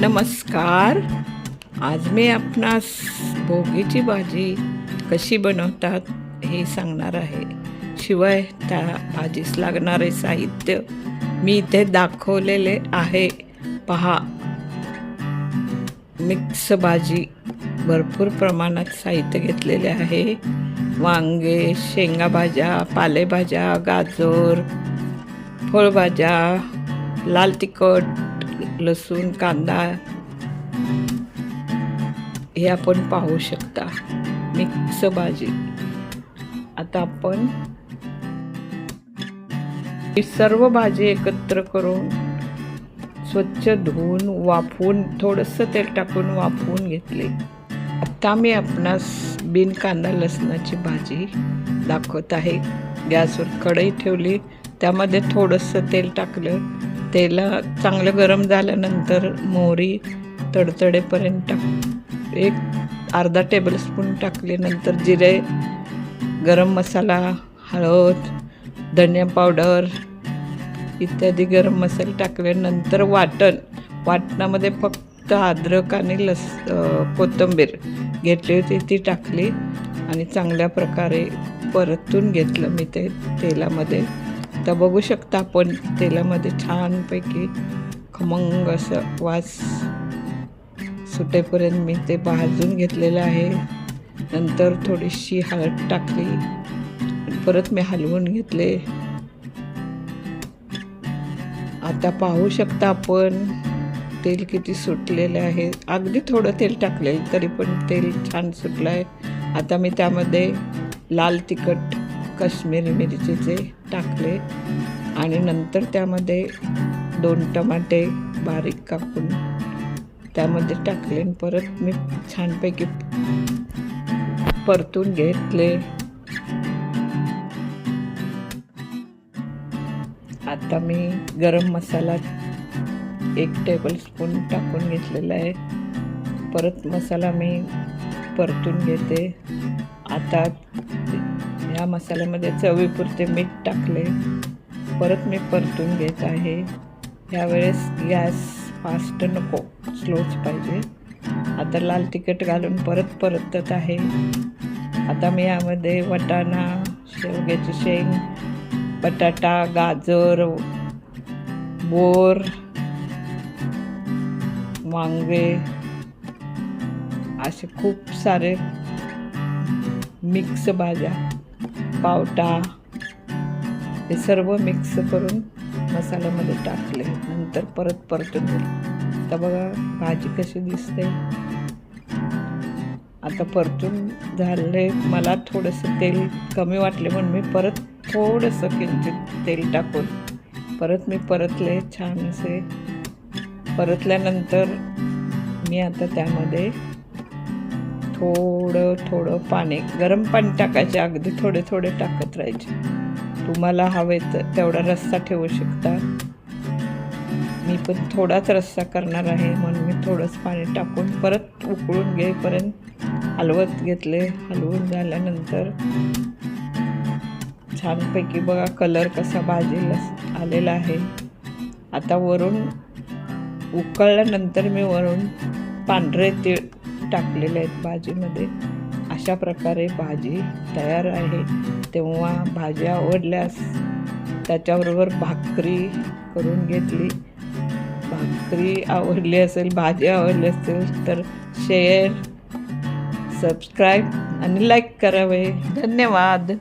नमस्कार. आज मी आपणास भोगीची भाजी कशी बनवतात हे सांगणार आहे. शिवाय त्या भाजीस लागणारे साहित्य मी इथे दाखवलेले आहे. पहा, मिक्स भाजी भरपूर प्रमाणात साहित्य घेतलेले आहे. वांगे, शेंगा भाज्या, पालेभाज्या, गाजर, फळभाज्या, लाल तिखट, लसूण, कांदा हे आपण पाहू शकता. मिक्स भाजी. आता आपण ही सर्व भाजी एकत्र करून स्वच्छ धुवून वाफवून थोडंसं तेल टाकून वाफवून घेतले. आता मी आपणास बिन कांदा लसणाची भाजी दाखवत आहे. गॅसवर कढई ठेवली, त्यामध्ये थोडंसं तेल टाकलं. तेल चांगलं गरम झाल्यानंतर मोहरी तडतडेपर्यंत एक अर्धा टेबलस्पून टाकले. नंतर जिरे, गरम मसाला, हळद, धनिया पावडर इत्यादी गरम मसाले टाकले. नंतर वाटणामध्ये फक्त अद्रक आणि कोथिंबीर घेतली होती, ती टाकली आणि चांगल्या प्रकारे परतून घेतलं मी ते तेलामध्ये. तर बघू शकता आपण तेलामध्ये छानपैकी खमंग असं वास सुटेपर्यंत मी ते भाजून घेतलेलं आहे. नंतर थोडीशी हळद टाकली, परत मी हलवून घेतले. आता पाहू शकता आपण तेल किती सुटलेलं आहे. अगदी थोडं तेल टाकलेलं तरी पण तेल छान सुटलं आहे. आता मी त्यामध्ये लाल तिखट, काश्मीरी मिरचीचे टाकले आणि नंतर त्यामध्ये 2 टमाटे बारीक कापून त्यामध्ये टाकले. परत मी छानपैकी परतून घेतले. आता मी गरम मसाला 1 टेबलस्पून टाकून घेतलेला आहे. परत मसाला मी परतून घेते. आता या मसाल्यामध्ये चवीपुरते मीठ टाकले. परत मी परतून घेत आहे. यावेळेस गॅस फास्ट नको, स्लोच पाहिजे. आता लाल तिखट घालून परत परतत आहे. आता मी यामध्ये वाटाणा, शेवग्याची शेंग, बटाटा, गाजर, बोर, वांगे असे खूप सारे मिक्स भाज्या, पावटा हे सर्व मिक्स करून मसाल्यामध्ये टाकले. नंतर परत परतून घेतले. तर बघा भाजी कशी दिसते. आता परतून झाले. मला थोडंसं तेल कमी वाटले म्हणून मी परत थोडंसं किंचित तेल टाकून परत मी परतले. छान असे परतल्यानंतर मी आता त्यामध्ये थोडं पाणी, गरम पाणी टाकायचे. अगदी थोडे टाकत राहायचे. तुम्हाला हवे तर तेवढा रस्सा ठेवू शकता. मी पण थोडाच रस्सा करणार आहे म्हणून मी थोडंच पाणी टाकून परत उकळून घेईपर्यंत हलवत घेतले. हलवून झाल्यानंतर छानपैकी बघा कलर कसा भाजीला आलेला आहे. आता वरून उकळल्यानंतर मी वरून पांढरे तीळ टाकलेले आहेत भाजीमध्ये. अशा प्रकारे भाजी तयार आहे. तेव्हा भाजी आवडल्यास त्याच्याबरोबर भाकरी करून घेतली. भाकरी आवडली असेल, भाजी आवडली असेल तर शेअर, सबस्क्राईब आणि लाईक करावे. धन्यवाद.